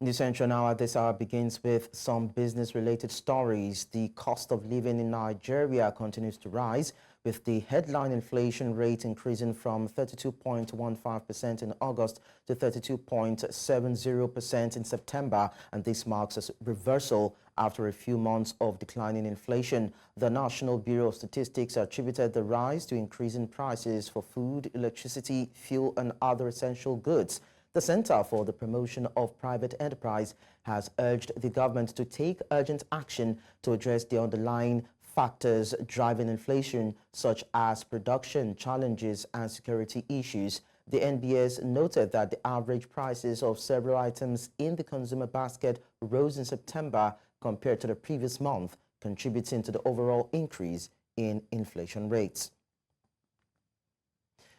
The Central Now at this hour begins with some business-related stories. The cost of living in Nigeria continues to rise, with the headline inflation rate increasing from 32.15% in August to 32.70% in September, and this marks a reversal after a few months of declining inflation. The National Bureau of Statistics attributed the rise to increasing prices for food, electricity, fuel, and other essential goods. The Center for the Promotion of Private Enterprise has urged the government to take urgent action to address the underlying factors driving inflation, such as production challenges and security issues. The NBS noted that the average prices of several items in the consumer basket rose in September compared to the previous month, contributing to the overall increase in inflation rates.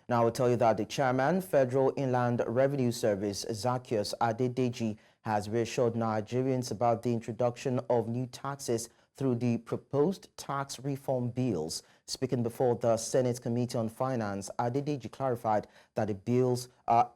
Now, I will tell you that the chairman, Federal Inland Revenue Service, Zacchaeus Adedeji, has reassured Nigerians about the introduction of new taxes through the proposed tax reform bills. Speaking before the Senate Committee on Finance, Adedeji clarified that the bills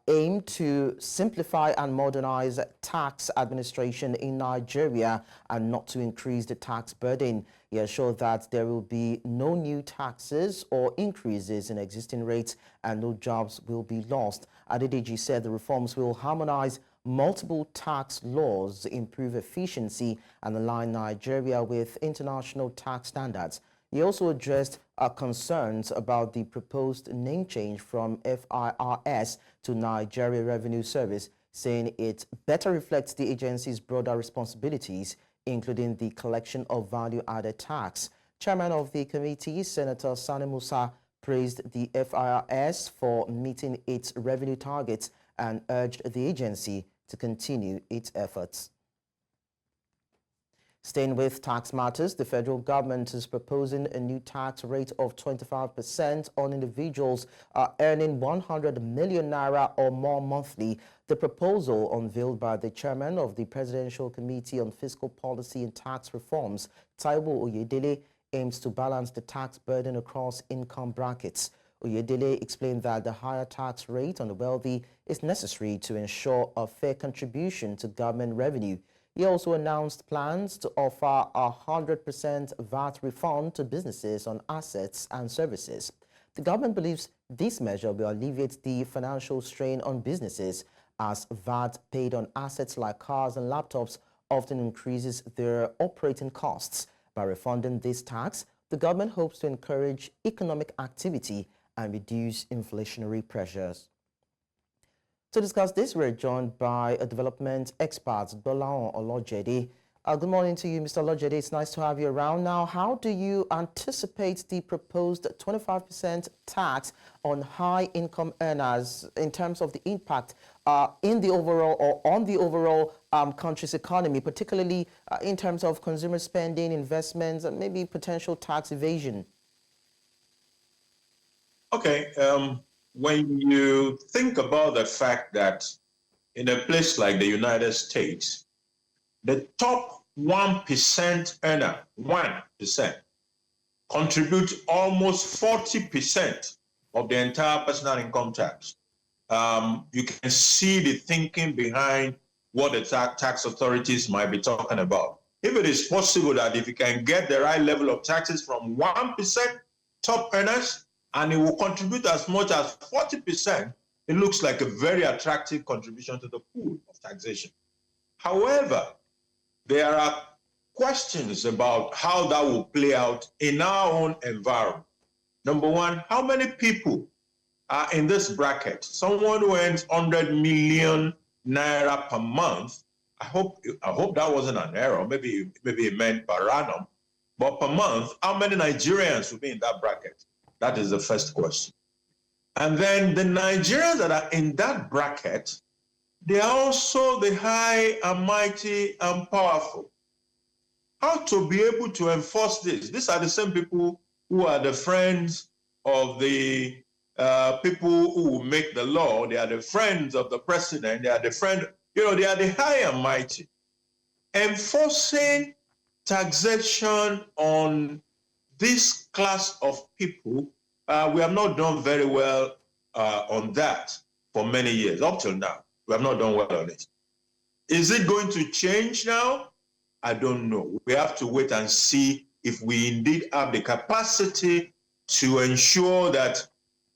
aim to simplify and modernize tax administration in Nigeria and not to increase the tax burden. He assured that there will be no new taxes or increases in existing rates and no jobs will be lost. Adedeji said the reforms will harmonize multiple tax laws, improve efficiency, and align Nigeria with international tax standards. He also addressed concerns about the proposed name change from FIRS to Nigeria Revenue Service, saying it better reflects the agency's broader responsibilities, including the collection of value-added tax. Chairman of the committee, Senator Sani Musa, praised the FIRS for meeting its revenue targets and urged the agency to continue its efforts. Staying with tax matters, the federal government is proposing a new tax rate of 25% on individuals earning 100 million naira or more monthly. The proposal, unveiled by the chairman of the Presidential Committee on Fiscal Policy and Tax Reforms, Taiwo Oyedele, aims to balance the tax burden across income brackets. Oyedele explained that the higher tax rate on the wealthy is necessary to ensure a fair contribution to government revenue. He also announced plans to offer a 100% VAT refund to businesses on assets and services. The government believes this measure will alleviate the financial strain on businesses, as VAT paid on assets like cars and laptops often increases their operating costs. By refunding this tax, the government hopes to encourage economic activity and reduce inflationary pressures. To discuss this, we're joined by a development expert, Bolaon Olojede. Good morning to you, Mr. Olojede. It's nice to have you around. Now, how do you anticipate the proposed 25% tax on high-income earners in terms of the impact in the overall or on the overall country's economy, particularly in terms of consumer spending, investments, and maybe potential tax evasion? Okay. When you think about the fact that in a place like the United States, the top 1% earner, 1%, contribute almost 40% of the entire personal income tax. You can see the thinking behind what the tax authorities might be talking about. If it is possible that if you can get the right level of taxes from 1% top earners, and it will contribute as much as 40%, it looks like a very attractive contribution to the pool of taxation. However, there are questions about how that will play out in our own environment. Number one, how many people are in this bracket? Someone who earns 100 million naira per month. I hope that wasn't an error. Maybe it meant per annum. But per month, how many Nigerians will be in that bracket? That is the first question. And then the Nigerians that are in that bracket, they are also the high and mighty and powerful. How to be able to enforce this? These are the same people who are the friends of the people who will make the law. They are the friends of the president. They are the friend, they are the high and mighty. Enforcing taxation on this class of people, we have not done very well on that for many years. Up till now, we have not done well on it. Is it going to change now? I don't know. We have to wait and see if we indeed have the capacity to ensure that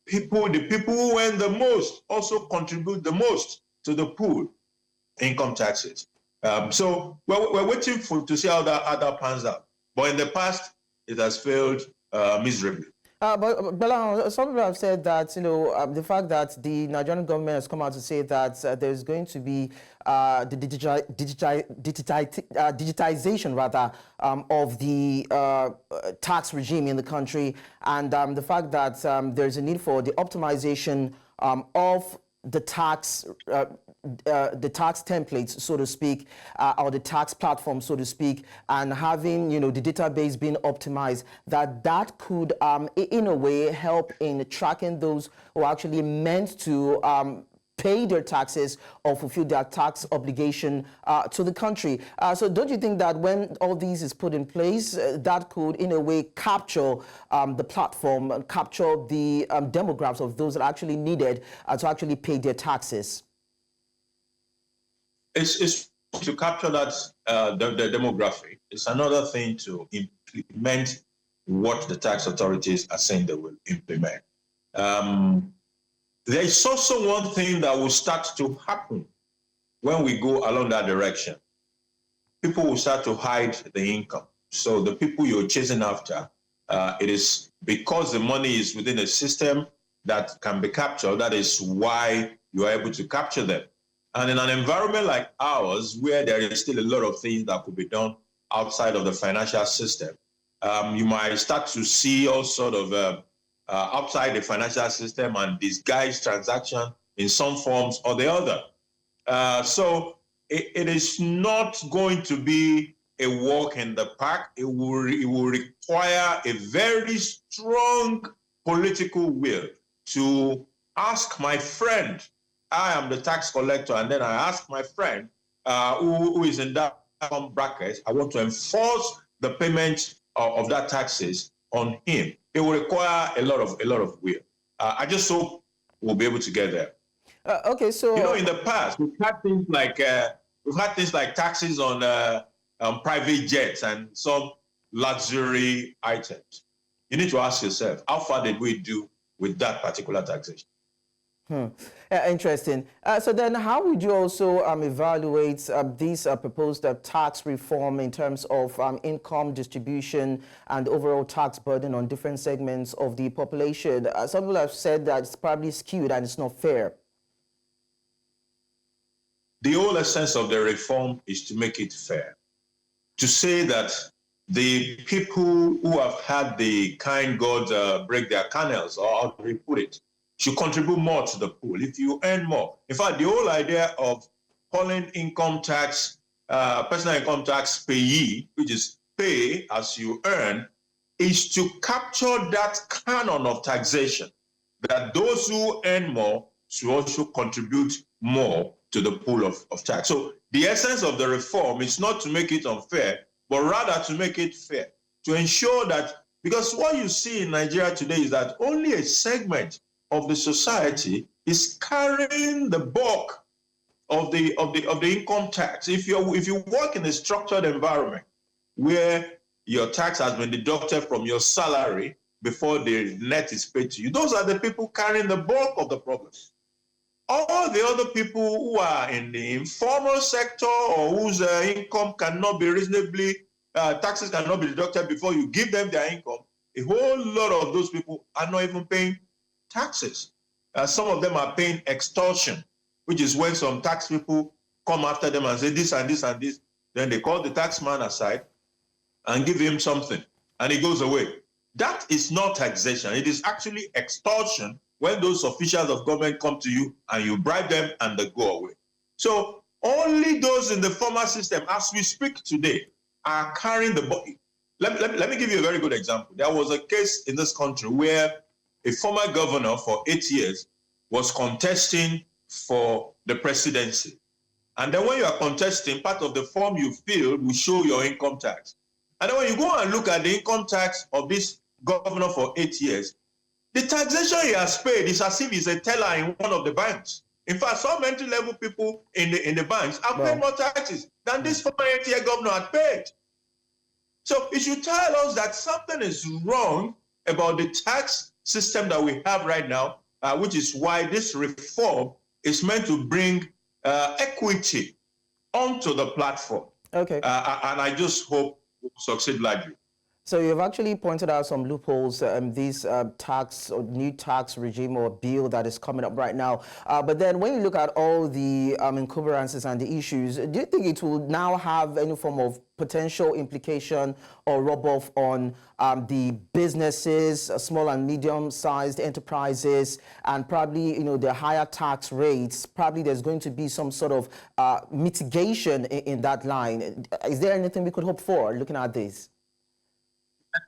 the people who earn the most also contribute the most to the pool income taxes. So we're waiting to see how that pans out. But in the past, it has failed miserably. But some people have said that, the fact that the Nigerian government has come out to say that there's going to be the digitization rather of the tax regime in the country, and the fact that there's a need for the optimization of the tax templates, so to speak, or the tax platform, so to speak, and having the database being optimized, that could in a way help in tracking those who are actually meant to pay their taxes or fulfill their tax obligation to the country. So don't you think that when all these is put in place, that could in a way capture the platform, capture the demographics of those that are actually needed to actually pay their taxes? It's to capture that the demographic. It's another thing to implement what the tax authorities are saying they will implement. There is also one thing that will start to happen when we go along that direction. People will start to hide the income. So the people you're chasing after, it is because the money is within a system that can be captured. That is why you are able to capture them. And in an environment like ours, where there is still a lot of things that could be done outside of the financial system, you might start to see all sort of outside the financial system and disguised transaction in some forms or the other. So it is not going to be a walk in the park. It will require a very strong political will to ask my friend, I am the tax collector, and then I ask my friend who is in that bracket, I want to enforce the payment of that taxes on him. It will require a lot of will. I just hope we'll be able to get there. Okay, so in the past we've had things like taxes on private jets and some luxury items. You need to ask yourself, how far did we do with that particular taxation? Interesting. So then how would you also evaluate this proposed tax reform in terms of income distribution and overall tax burden on different segments of the population? Some people have said that it's probably skewed and it's not fair. The whole essence of the reform is to make it fair. To say that the people who have had the kind God break their kernels, or how do we put it, should contribute more to the pool if you earn more. In fact, the whole idea of calling income tax, personal income tax payee, which is pay as you earn, is to capture that canon of taxation, that those who earn more should also contribute more to the pool of tax. So the essence of the reform is not to make it unfair, but rather to make it fair, to ensure that, because what you see in Nigeria today is that only a segment of the society is carrying the bulk of the income tax. If you work in a structured environment where your tax has been deducted from your salary before the net is paid to you, those are the people carrying the bulk of the problem. All the other people who are in the informal sector or whose income cannot be reasonably, taxes cannot be deducted before you give them their income, a whole lot of those people are not even paying taxes. Some of them are paying extortion, which is when some tax people come after them and say this and this and this. Then they call the tax man aside and give him something, and he goes away. That is not taxation. It is actually extortion when those officials of government come to you and you bribe them and they go away. So only those in the formal system, as we speak today, are carrying the body. Let me give you a very good example. There was a case in this country where a former governor for 8 years was contesting for the presidency. And then when you are contesting, part of the form you fill will show your income tax. And then when you go and look at the income tax of this governor for 8 years, the taxation he has paid is as if he's a teller in one of the banks. In fact, some entry-level people in the banks are paying more taxes than this former 8-year governor had paid. So it should tell us that something is wrong about the tax system that we have right now, which is why this reform is meant to bring equity onto the platform. Okay. And I just hope we'll succeed largely. So you've actually pointed out some loopholes, this tax or new tax regime or bill that is coming up right now. But then when you look at all the encumbrances and the issues, do you think it will now have any form of potential implication or rub-off on the businesses, small and medium-sized enterprises, and probably, the higher tax rates? Probably there's going to be some sort of mitigation in that line. Is there anything we could hope for looking at this?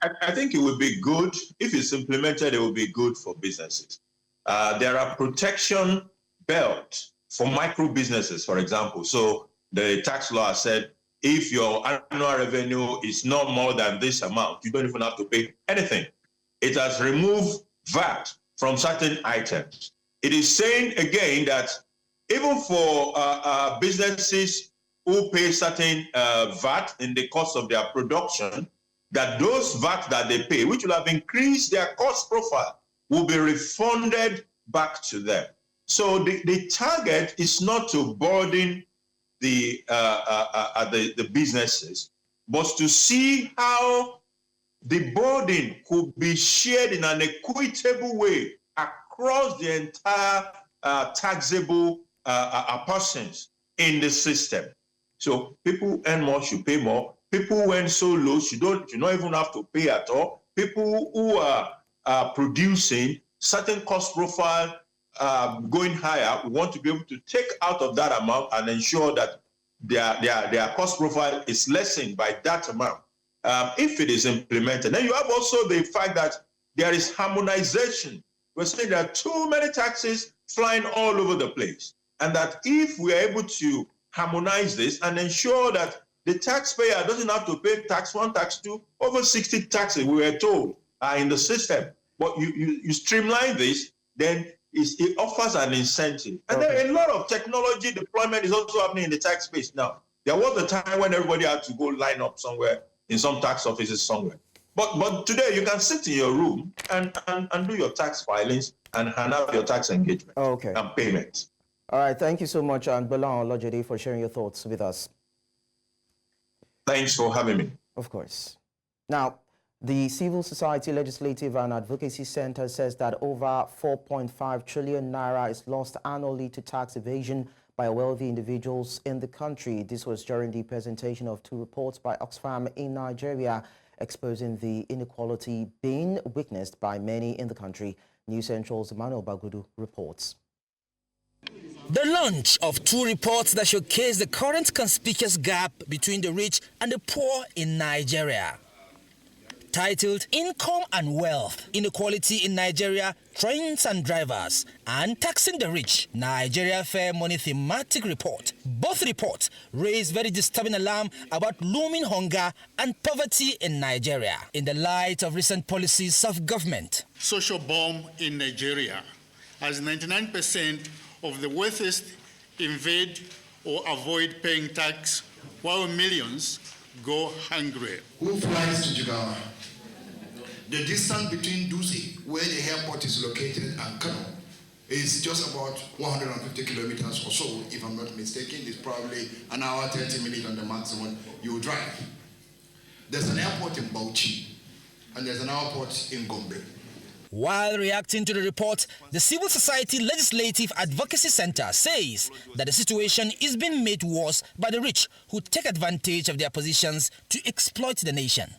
I think it would be good. If it's implemented, it will be good for businesses. There are protection belts for micro businesses, for example. So the tax law said, if your annual revenue is not more than this amount, you don't even have to pay anything. It has removed VAT from certain items. It is saying again that even for businesses who pay certain VAT in the cost of their production, that those VAT that they pay, which will have increased their cost profile, will be refunded back to them. So the target is not to burden the businesses, but to see how the burden could be shared in an equitable way across the entire taxable persons in the system. So people who earn more should pay more. People who earn so low, you don't even have to pay at all. People who are producing certain cost profile going higher, we want to be able to take out of that amount and ensure that their cost profile is lessened by that amount if it is implemented. Then you have also the fact that there is harmonization. We're saying there are too many taxes flying all over the place, and that if we are able to harmonize this and ensure that the taxpayer doesn't have to pay tax 1, tax 2, over 60 taxes, we were told, are in the system. But you streamline this, then it offers an incentive. And then a lot of technology deployment is also happening in the tax space now. There was a time when everybody had to go line up somewhere in some tax offices somewhere. But today you can sit in your room and do your tax filings and have your tax engagement and payments. All right, thank you so much, and Bolan Olojede, for sharing your thoughts with us. Thanks for having me. Of course. Now, the Civil Society Legislative and Advocacy Center says that over 4.5 trillion naira is lost annually to tax evasion by wealthy individuals in the country. This was during the presentation of 2 reports by Oxfam in Nigeria, exposing the inequality being witnessed by many in the country. News Central's Emmanuel Bagudu reports. The launch of 2 reports that showcase the current conspicuous gap between the rich and the poor in Nigeria. Titled Income and Wealth, Inequality in Nigeria, Trends and Drivers, and Taxing the Rich, Nigeria Fair Money Thematic Report. Both reports raise very disturbing alarm about looming hunger and poverty in Nigeria in the light of recent policies of government. Social bomb in Nigeria, as 99% of the wealthiest evade or avoid paying tax, while millions go hungry. Who flies to Jigawa? The distance between Dusi, where the airport is located, and Kano is just about 150 kilometers or so, if I'm not mistaken. It's probably an hour, 30 minutes on the maximum you drive. There's an airport in Bauchi, and there's an airport in Gombe. While reacting to the report, the Civil Society Legislative Advocacy Center says that the situation is being made worse by the rich who take advantage of their positions to exploit the nation.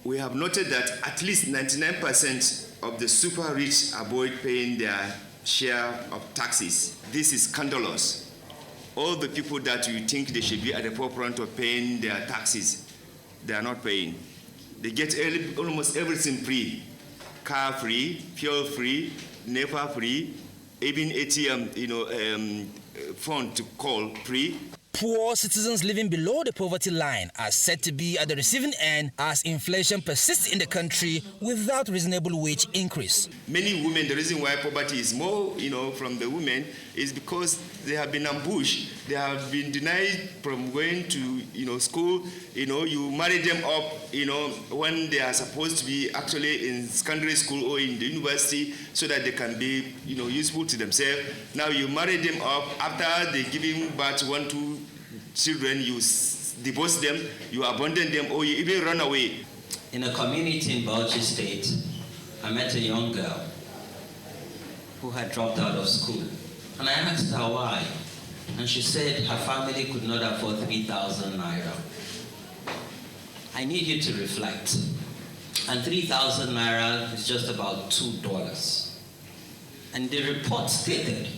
We have noted that at least 99% of the super rich avoid paying their share of taxes. This is scandalous. All the people that you think they should be at the forefront of paying their taxes, they are not paying. They get almost everything free. Car free, fuel free, NEPA free, even ATM, phone to call free. Poor citizens living below the poverty line are said to be at the receiving end as inflation persists in the country without reasonable wage increase. Many women, the reason why poverty is more, from the women is because they have been ambushed. They have been denied from going to, school. You marry them up, when they are supposed to be actually in secondary school or in the university so that they can be, useful to themselves. Now you marry them up after they giving birth to 1, 2 children, you divorce them, you abandon them, or you even run away. In a community in Bauchi State, I met a young girl who had dropped out of school. And I asked her why. And she said her family could not afford 3,000 naira. I need you to reflect. And 3,000 naira is just about $2. And the report stated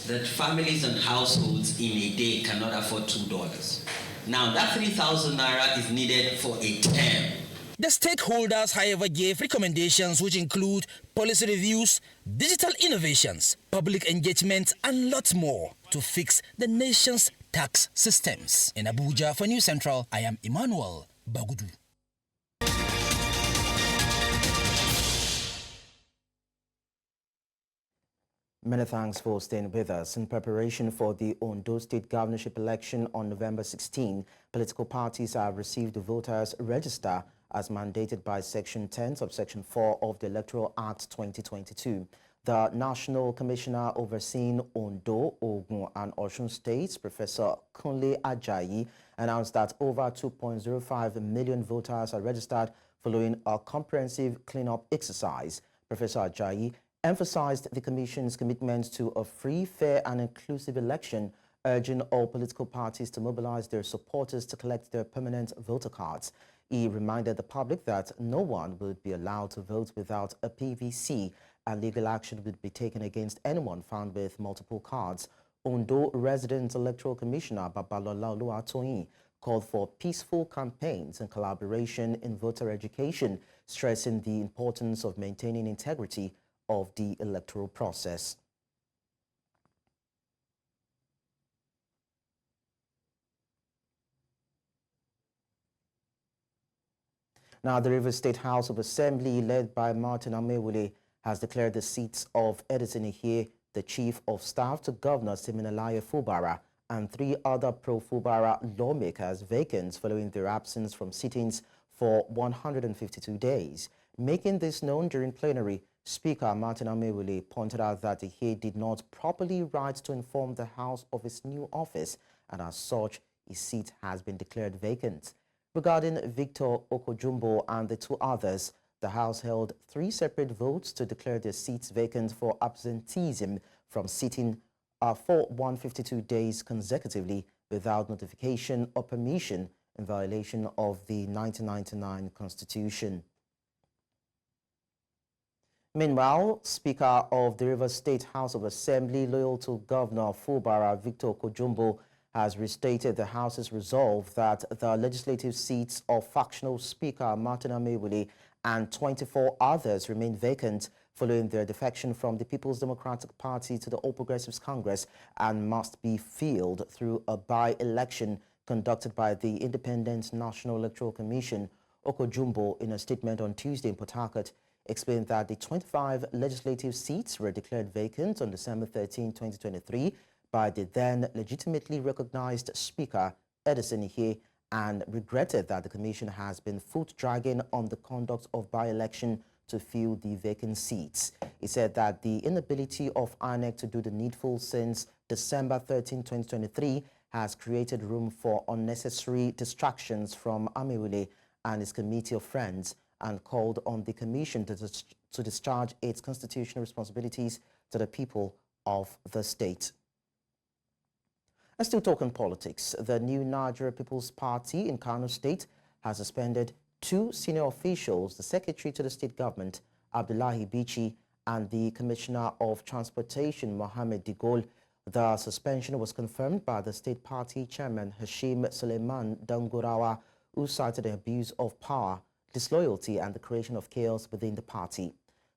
that families and households in a day cannot afford $2. Now that 3,000 naira is needed for a term. The stakeholders, however, gave recommendations which include policy reviews, digital innovations, public engagement, and lots more to fix the nation's tax systems. In Abuja for News Central, I am Emmanuel Bagudu. Many thanks for staying with us. In preparation for the Ondo State governorship election on November 16, political parties have received the voters' register as mandated by Section 10, Subsection 4 of the Electoral Act 2022. The National Commissioner overseeing Ondo, Ogun, and Osun states, Professor Kunle Ajayi, announced that over 2.05 million voters are registered following a comprehensive cleanup exercise. Professor Ajayi emphasized the Commission's commitment to a free, fair, and inclusive election, urging all political parties to mobilize their supporters to collect their permanent voter cards. He reminded the public that no one would be allowed to vote without a PVC, and legal action would be taken against anyone found with multiple cards. Ondo Resident Electoral Commissioner Babalola Oluwatoyin called for peaceful campaigns and collaboration in voter education, stressing the importance of maintaining integrity of the electoral process. Now, the Rivers State House of Assembly, led by Martin Amewule, has declared the seats of Edison Ihie, the Chief of Staff to Governor Siminalayi Fubara, and 3 other pro-Fubara lawmakers vacant following their absence from sittings for 152 days. Making this known during plenary, Speaker Martin Amewule pointed out that Ihie did not properly write to inform the House of his new office, and as such, his seat has been declared vacant. Regarding Victor Okojumbo and the 2 others, the House held 3 separate votes to declare their seats vacant for absenteeism from sitting for 152 days consecutively without notification or permission, in violation of the 1999 Constitution. Meanwhile, Speaker of the Rivers State House of Assembly, loyal to Governor Fubara Victor Okojumbo, has restated the House's resolve that the legislative seats of factional Speaker Martin Amewule and 24 others remain vacant following their defection from the People's Democratic Party to the All Progressives Congress and must be filled through a by-election conducted by the Independent National Electoral Commission. Okojumbo, in a statement on Tuesday in Port Harcourt, explained that the 25 legislative seats were declared vacant on December 13, 2023 by the then legitimately recognized Speaker Edison Ihie, and regretted that the Commission has been foot-dragging on the conduct of by-election to fill the vacant seats. He said that the inability of INEC to do the needful since December 13, 2023 has created room for unnecessary distractions from Amewule and his committee of friends, and called on the Commission to discharge its constitutional responsibilities to the people of the state. And still talking politics, the new Niger People's Party in Kano State has suspended 2 senior officials, the Secretary to the State Government, Abdullahi Bichi, and the Commissioner of Transportation, Mohammed Digol. The suspension was confirmed by the State Party Chairman Hashim Suleiman Dangorawa, who cited the abuse of power, disloyalty, and the creation of chaos within the party.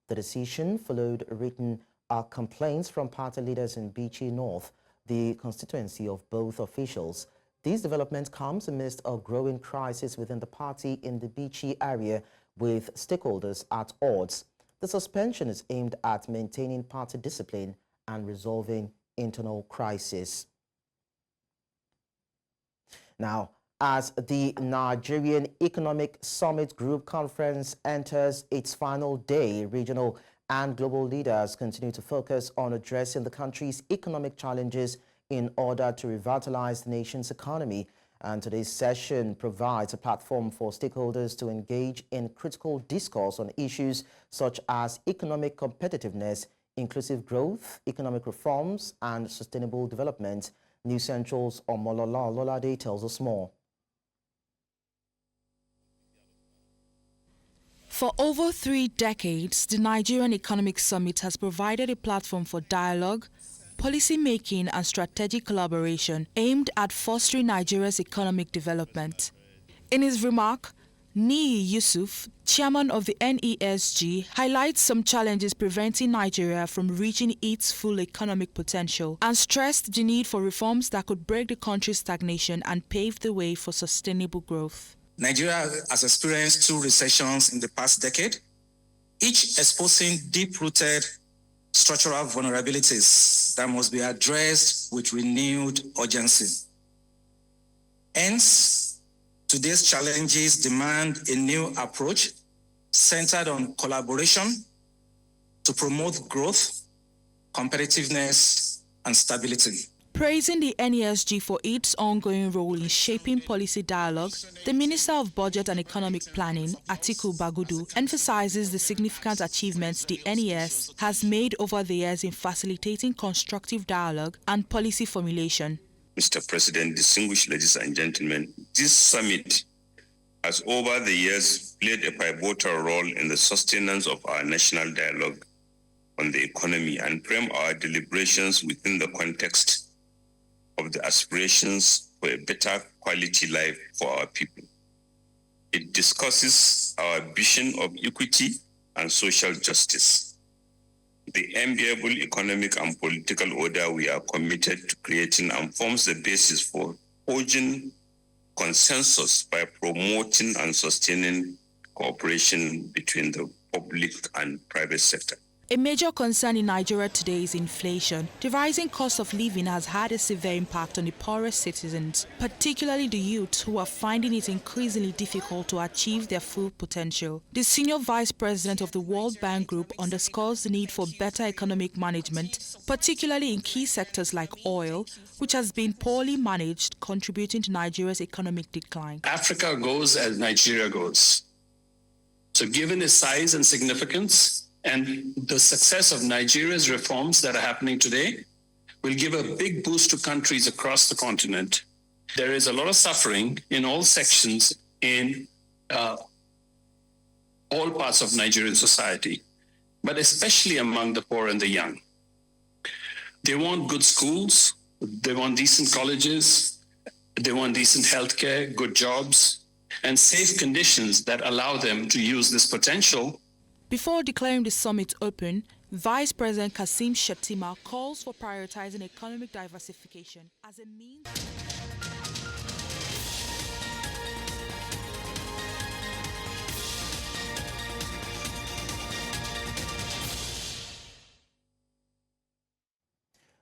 The decision followed written complaints from party leaders in Bichi North, the constituency of both officials. This development comes amidst a growing crisis within the party in the Bichi area, with stakeholders at odds. The suspension is aimed at maintaining party discipline and resolving internal crisis. Now, as the Nigerian Economic Summit Group Conference enters its final day, regional and global leaders continue to focus on addressing the country's economic challenges in order to revitalize the nation's economy. And today's session provides a platform for stakeholders to engage in critical discourse on issues such as economic competitiveness, inclusive growth, economic reforms, and sustainable development. News Central's Omolola Ololade tells us more. For over 3 decades, the Nigerian Economic Summit has provided a platform for dialogue, policy making and strategic collaboration aimed at fostering Nigeria's economic development. In his remark, Niyi Yusuf, chairman of the NESG, highlights some challenges preventing Nigeria from reaching its full economic potential and stressed the need for reforms that could break the country's stagnation and pave the way for sustainable growth. Nigeria has experienced 2 recessions in the past decade, each exposing deep-rooted structural vulnerabilities that must be addressed with renewed urgency. Hence, today's challenges demand a new approach centered on collaboration to promote growth, competitiveness, and stability. Praising the NESG for its ongoing role in shaping policy dialogue, the Minister of Budget and Economic Planning, Atiku Bagudu, emphasizes the significant achievements the NES has made over the years in facilitating constructive dialogue and policy formulation. Mr. President, distinguished ladies and gentlemen, this summit has over the years played a pivotal role in the sustenance of our national dialogue on the economy and frame our deliberations within the context of the aspirations for a better quality life for our people. It discusses our vision of equity and social justice, the enviable economic and political order we are committed to creating, and forms the basis for forging consensus by promoting and sustaining cooperation between the public and private sector. A major concern in Nigeria today is inflation. The rising cost of living has had a severe impact on the poorest citizens, particularly the youth, who are finding it increasingly difficult to achieve their full potential. The senior vice president of the World Bank Group underscores the need for better economic management, particularly in key sectors like oil, which has been poorly managed, contributing to Nigeria's economic decline. Africa goes as Nigeria goes. So given the size and significance and the success of Nigeria's reforms that are happening today will give a big boost to countries across the continent. There is a lot of suffering in all sections in all parts of Nigerian society, but especially among the poor and the young. They want good schools, they want decent colleges, they want decent healthcare, good jobs, and safe conditions that allow them to use this potential. Before declaring the summit open, Vice President Kassim Shettima calls for prioritizing economic diversification as a means.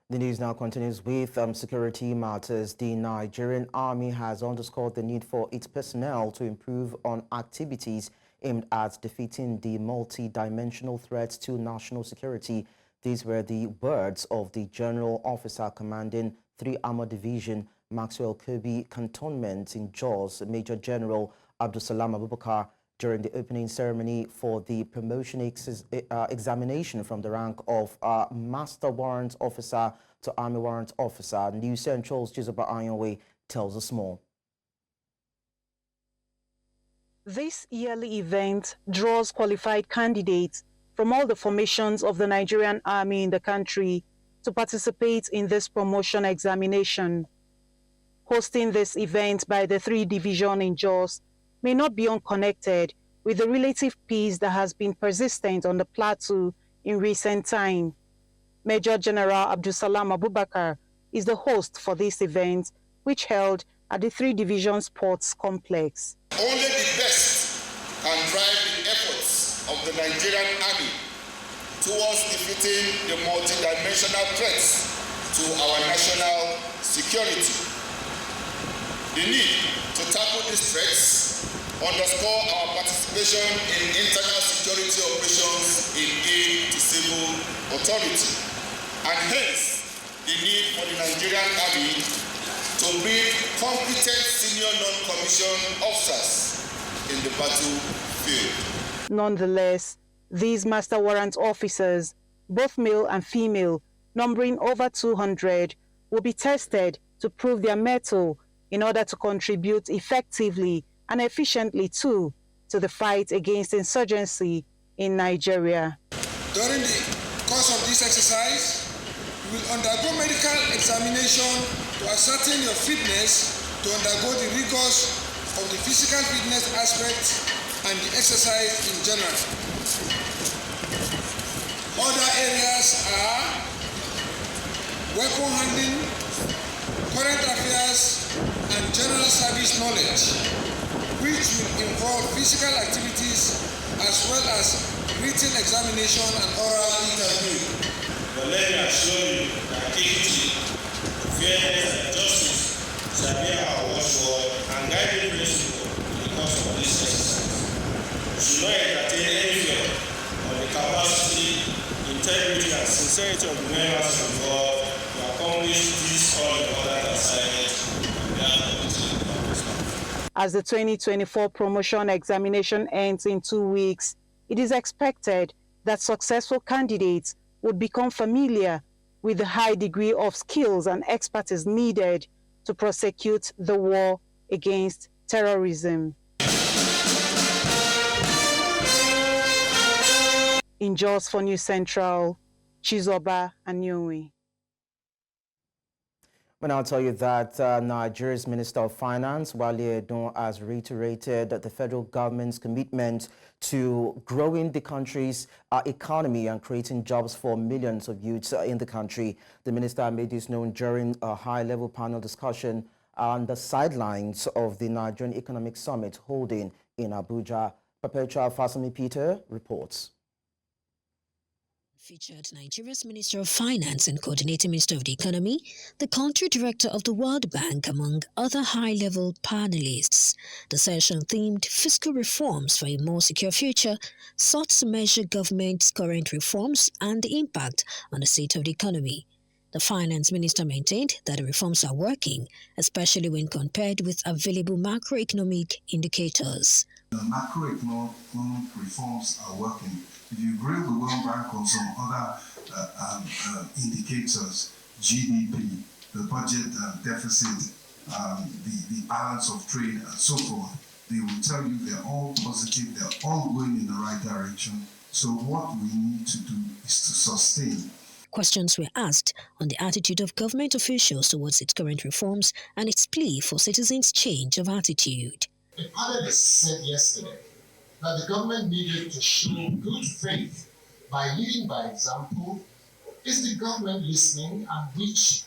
The news now continues with security matters. The Nigerian Army has underscored the need for its personnel to improve on activities aimed at defeating the multi-dimensional threats to national security. These were the words of the General Officer commanding 3 Armored Division, Maxwell Kirby Cantonment in Jos, Major General Abdusalam Abubakar, during the opening ceremony for the promotion examination from the rank of Master Warrant Officer to Army Warrant Officer. News Central's Chizoba Ayonwe tells us more. This yearly event draws qualified candidates from all the formations of the Nigerian Army in the country to participate in this promotion examination. Hosting this event by the 3 Division in Jos may not be unconnected with the relative peace that has been persistent on the plateau in recent time. Major General Abdusalam Abubakar is the host for this event, which held at the 3 Division Sports Complex. Only the best can drive the efforts of the Nigerian Army towards defeating the multidimensional threats to our national security. The need to tackle these threats underscore our participation in internal security operations in aid to civil authority, and hence the need for the Nigerian Army to bring competent senior non-commissioned officers in the battlefield. Nonetheless, these master warrant officers, both male and female, numbering over 200, will be tested to prove their mettle in order to contribute effectively and efficiently to the fight against insurgency in Nigeria. During the course of this exercise, you will undergo medical examination to ascertain your fitness to undergo the rigors of the physical fitness aspect and the exercise in general. Other areas are weapon handling, current affairs, and general service knowledge, which will involve physical activities as well as written examination and oral interview. But let me assure you that equity, fairness, and justice shall be our watchword and guiding principle in the course of this exercise. We should not entertain any fear of the capacity, integrity, and sincerity of the members involved to accomplish this all-important assignment. As the 2024 promotion examination ends in 2 weeks, it is expected that successful candidates would become familiar with the high degree of skills and expertise needed to prosecute the war against terrorism. In Jos for News Central, Chizoba Anyonwe. But I'll tell you that Nigeria's Minister of Finance, Wale Edun, has reiterated the federal government's commitment to growing the country's economy and creating jobs for millions of youths in the country. The minister made this known during a high-level panel discussion on the sidelines of the Nigerian Economic Summit holding in Abuja. Perpetual Fasami Peter reports. Featured Nigeria's Minister of Finance and Coordinating Minister of the Economy, the Country Director of the World Bank, among other high-level panelists. The session themed Fiscal Reforms for a More Secure Future sought to measure government's current reforms and the impact on the state of the economy. The Finance Minister maintained that the reforms are working, especially when compared with available macroeconomic indicators. The macroeconomic reforms are working. If you grill the World Bank on some other indicators, GDP, the budget deficit, the balance of trade, and so forth, they will tell you they're all positive, they're all going in the right direction. So what we need to do is to sustain. Questions were asked on the attitude of government officials towards its current reforms and its plea for citizens' change of attitude. The panelists said yesterday that the government needed to show good faith by leading by example. Is the government listening, and which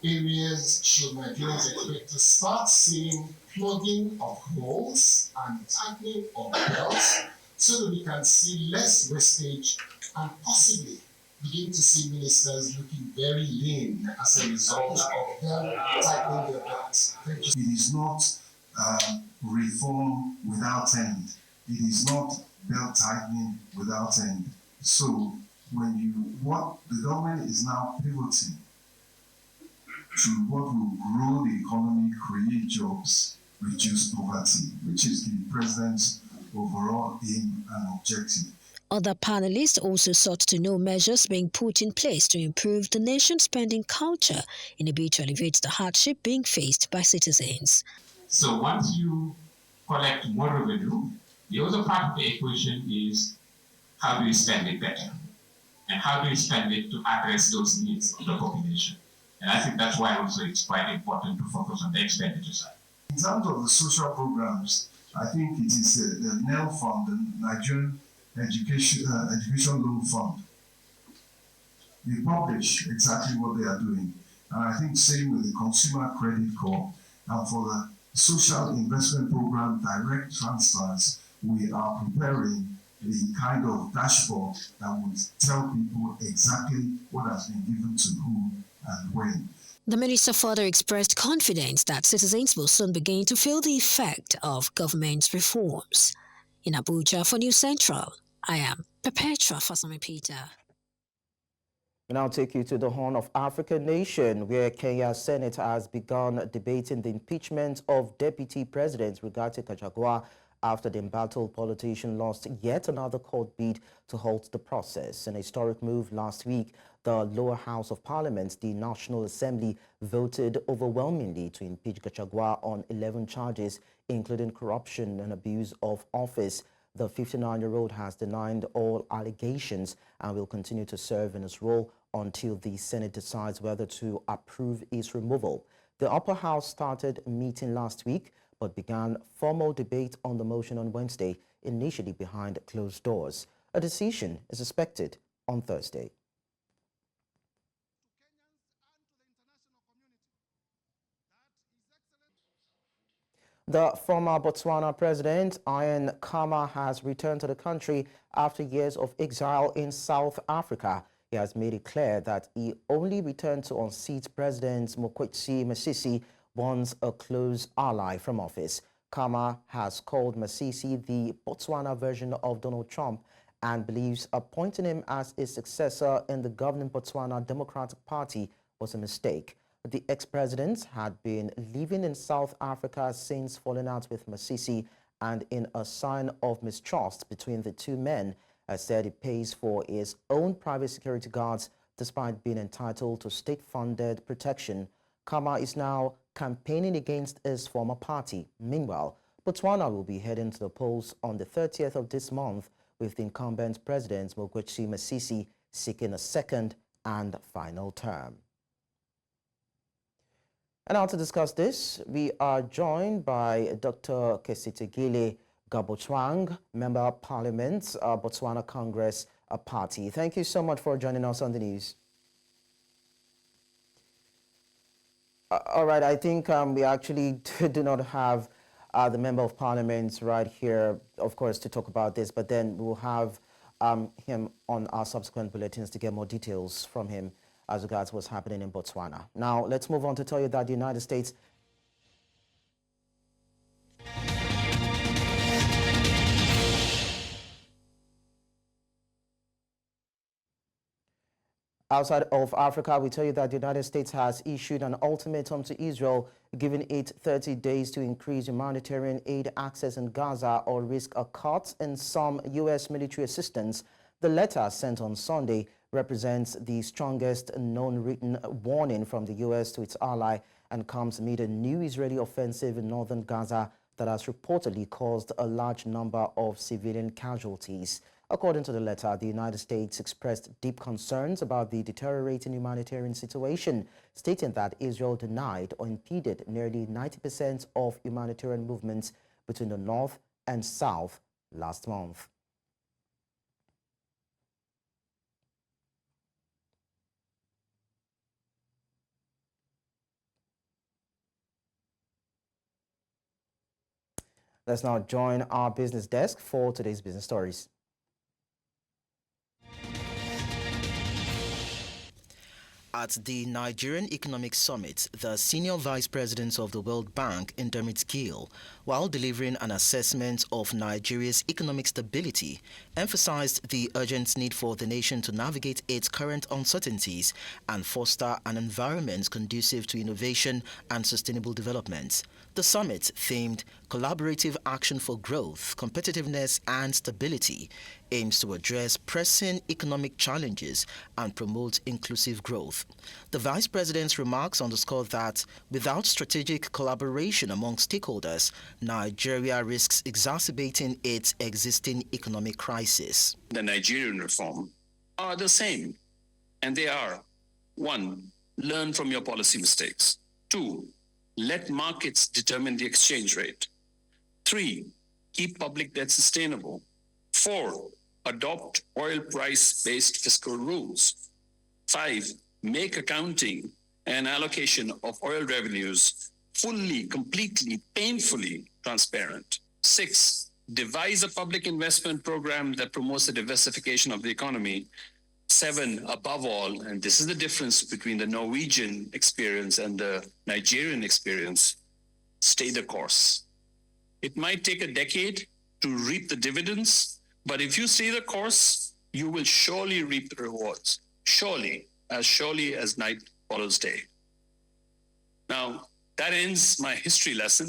areas should Nigerians expect to start seeing plugging of holes and tightening of belts so that we can see less wastage and possibly begin to see ministers looking very lean as a result of them tightening their belts? It is not reform without end. It is not belt tightening without end. So what the government is now pivoting to what will grow the economy, create jobs, reduce poverty, which is the president's overall aim and objective. Other panelists also sought to know measures being put in place to improve the nation's spending culture in a bid to alleviate the hardship being faced by citizens. So once you collect more revenue, the other part of the equation is how do you spend it better? And how do you spend it to address those needs of the population? And I think that's why also it's quite important to focus on the expenditure side. In terms of the social programs, I think it is the NEL Fund, the Nigerian Education Loan Fund. They publish exactly what they are doing. And I think same with the Consumer Credit Corps. And for the Social Investment Program direct transfers, we are preparing the kind of dashboard that would tell people exactly what has been given to whom and when. The minister further expressed confidence that citizens will soon begin to feel the effect of government's reforms. In Abuja for News Central, I am Perpetua Fasami Peter. We now take you to the Horn of Africa nation, where Kenya's Senate has begun debating the impeachment of Deputy President Rigathi Gachagua after the embattled politician lost yet another court bid to halt the process. In a historic move last week, the lower house of parliament, the National Assembly, voted overwhelmingly to impeach Gachagua on 11 charges, including corruption and abuse of office. The 59-year-old has denied all allegations and will continue to serve in his role until the Senate decides whether to approve his removal. The upper house started meeting last week, but began formal debate on the motion on Wednesday, initially behind closed doors. A decision is expected on Thursday. The former Botswana president, Ian Khama, has returned to the country after years of exile in South Africa. He has made it clear that he only returned to unseat President Mokgweetsi Masisi once a close ally from office. Khama has called Masisi the Botswana version of Donald Trump and believes appointing him as his successor in the governing Botswana Democratic Party was a mistake. The ex-president had been living in South Africa since falling out with Masisi, and in a sign of mistrust between the two men, said he pays for his own private security guards despite being entitled to state-funded protection. Khama is now campaigning against his former party. Meanwhile, Botswana will be heading to the polls on the 30th of this month, with the incumbent president Mokgweetsi Masisi seeking a second and final term. And now to discuss this, we are joined by Dr. Kesitegile Gabochwang, Member of Parliament, Botswana Congress Party. Thank you so much for joining us on the news. All right, I think we actually do not have the Member of Parliament right here, of course, to talk about this, but then we'll have him on our subsequent bulletins to get more details from him as regards what's happening in Botswana. Now, let's move on to tell you that the United States outside of Africa, we tell you that the United States has issued an ultimatum to Israel, giving it 30 days to increase humanitarian aid access in Gaza or risk a cut in some U.S. military assistance. The letter sent on Sunday represents the strongest known written warning from the U.S. to its ally and comes amid a new Israeli offensive in northern Gaza that has reportedly caused a large number of civilian casualties. According to the letter, the United States expressed deep concerns about the deteriorating humanitarian situation, stating that Israel denied or impeded nearly 90% of humanitarian movements between the north and south last month. Let's now join our business desk for today's business stories. At the Nigerian Economic Summit, the senior vice president of the World Bank, Indermit Gill, while delivering an assessment of Nigeria's economic stability, emphasized the urgent need for the nation to navigate its current uncertainties and foster an environment conducive to innovation and sustainable development. The summit, themed Collaborative Action for Growth, Competitiveness and Stability, aims to address pressing economic challenges and promote inclusive growth. The Vice President's remarks underscore that without strategic collaboration among stakeholders, Nigeria risks exacerbating its existing economic crisis. The Nigerian reform are the same, and they are: 1. Learn from your policy mistakes. 2. Let markets determine the exchange rate. 3. Keep public debt sustainable. 4. Adopt oil price-based fiscal rules. 5. Make accounting and allocation of oil revenues fully, completely, painfully transparent. 6, devise a public investment program that promotes the diversification of the economy. 7, above all, and this is the difference between the Norwegian experience and the Nigerian experience, stay the course. It might take a decade to reap the dividends, but if you stay the course, you will surely reap the rewards. Surely as night follows day. Now, that ends my history lesson.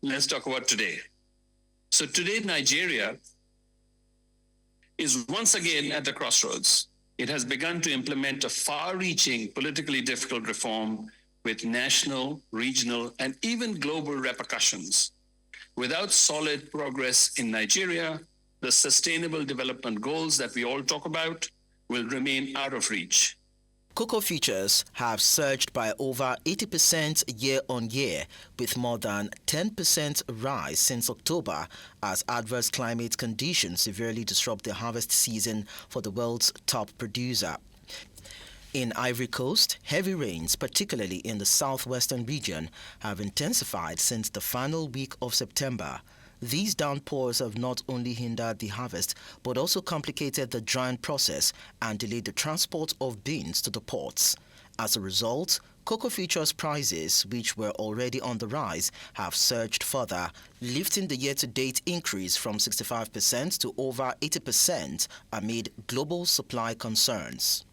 Let's talk about today. So today, Nigeria is once again at the crossroads. It has begun to implement a far-reaching, politically difficult reform with national, regional, and even global repercussions. Without solid progress in Nigeria, the sustainable development goals that we all talk about will remain out of reach. Cocoa futures have surged by over 80% year-on-year, with more than 10% rise since October, as adverse climate conditions severely disrupt the harvest season for the world's top producer. In Ivory Coast, heavy rains, particularly in the southwestern region, have intensified since the final week of September. These downpours have not only hindered the harvest, but also complicated the drying process and delayed the transport of beans to the ports. As a result, cocoa futures prices, which were already on the rise, have surged further, lifting the year-to-date increase from 65% to over 80% amid global supply concerns.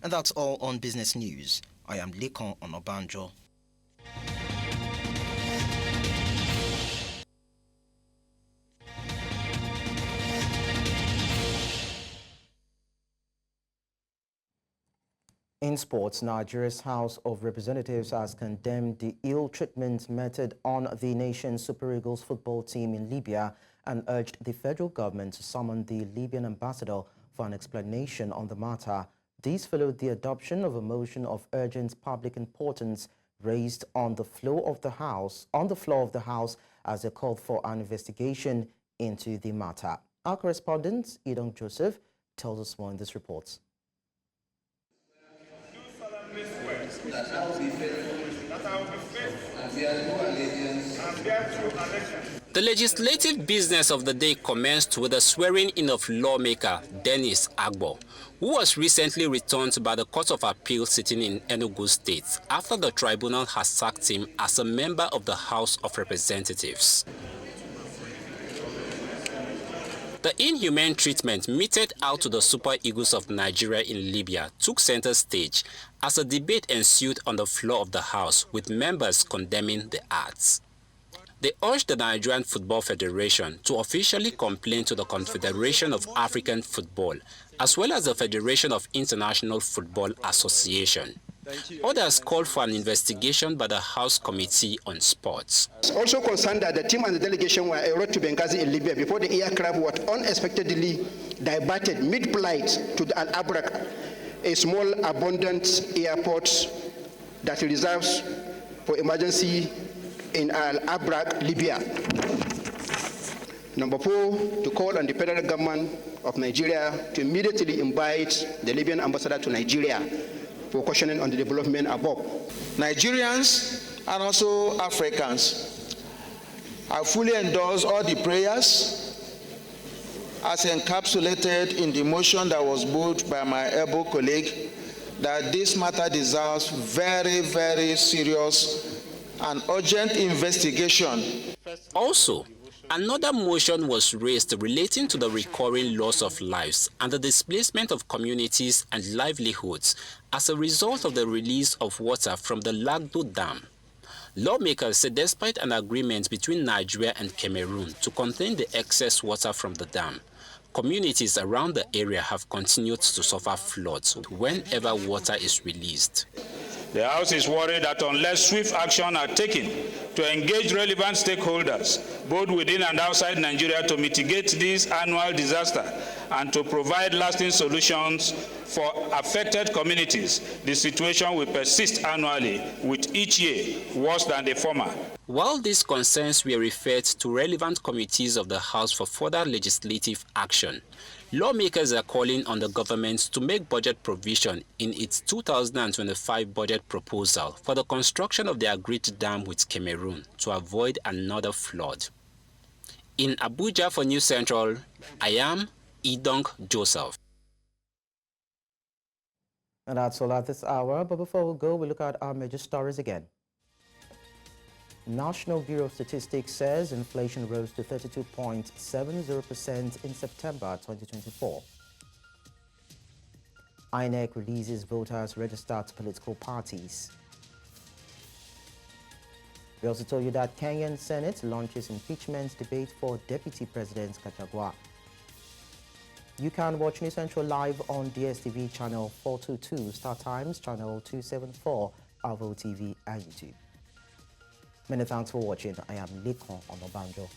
And that's all on Business News. I am Lekan Onabanjo. In sports, Nigeria's House of Representatives has condemned the ill-treatment meted on the nation's Super Eagles football team in Libya and urged the federal government to summon the Libyan ambassador for an explanation on the matter. This followed the adoption of a motion of urgent public importance raised on the floor of the House, as they called for an investigation into the matter. Our correspondent, Idong Joseph, tells us more in this report. That I will be faithful and bear true allegiance. The legislative business of the day commenced with the swearing-in of lawmaker Dennis Agbo, who was recently returned by the Court of Appeal sitting in Enugu State after the tribunal has sacked him as a member of the House of Representatives. The inhumane treatment meted out to the Super Eagles of Nigeria in Libya took center stage as a debate ensued on the floor of the House, with members condemning the acts. They urged the Nigerian Football Federation to officially complain to the Confederation of African Football, as well as the Federation of International Football Association. Others called for an investigation by the House Committee on Sports. Also concerned that the team and the delegation were en route to Benghazi in Libya before the aircraft was unexpectedly diverted mid-flight to Al Abrak, a small abundant airport that reserves for emergency in Al Abrak, Libya. Number 4, to call on the federal government of Nigeria to immediately invite the Libyan ambassador to Nigeria for questioning on the development above. Nigerians and also Africans, I fully endorse all the prayers as encapsulated in the motion that was moved by my able colleague, that this matter deserves very, very serious and urgent investigation. Also, another motion was raised relating to the recurring loss of lives and the displacement of communities and livelihoods as a result of the release of water from the Lagdo Dam. Lawmakers said despite an agreement between Nigeria and Cameroon to contain the excess water from the dam, communities around the area have continued to suffer floods whenever water is released. The House is worried that unless swift action are taken to engage relevant stakeholders, both within and outside Nigeria, to mitigate this annual disaster and to provide lasting solutions for affected communities, the situation will persist annually, with each year worse than the former. While these concerns were referred to relevant committees of the House for further legislative action, lawmakers are calling on the government to make budget provision in its 2025 budget proposal for the construction of the agreed dam with Cameroon to avoid another flood. In Abuja for News Central, I am Idong Joseph. And that's all at this hour, but before we go, we look at our major stories again. National Bureau of Statistics says inflation rose to 32.70% in September 2024. INEC releases voters registered to political parties. We also told you that Kenyan Senate launches impeachment debate for Deputy President Gachagua. You can watch News Central live on DSTV channel 422, Star Times channel 274, Avo TV and YouTube. Many thanks for watching. I am Lekan Onabanjo.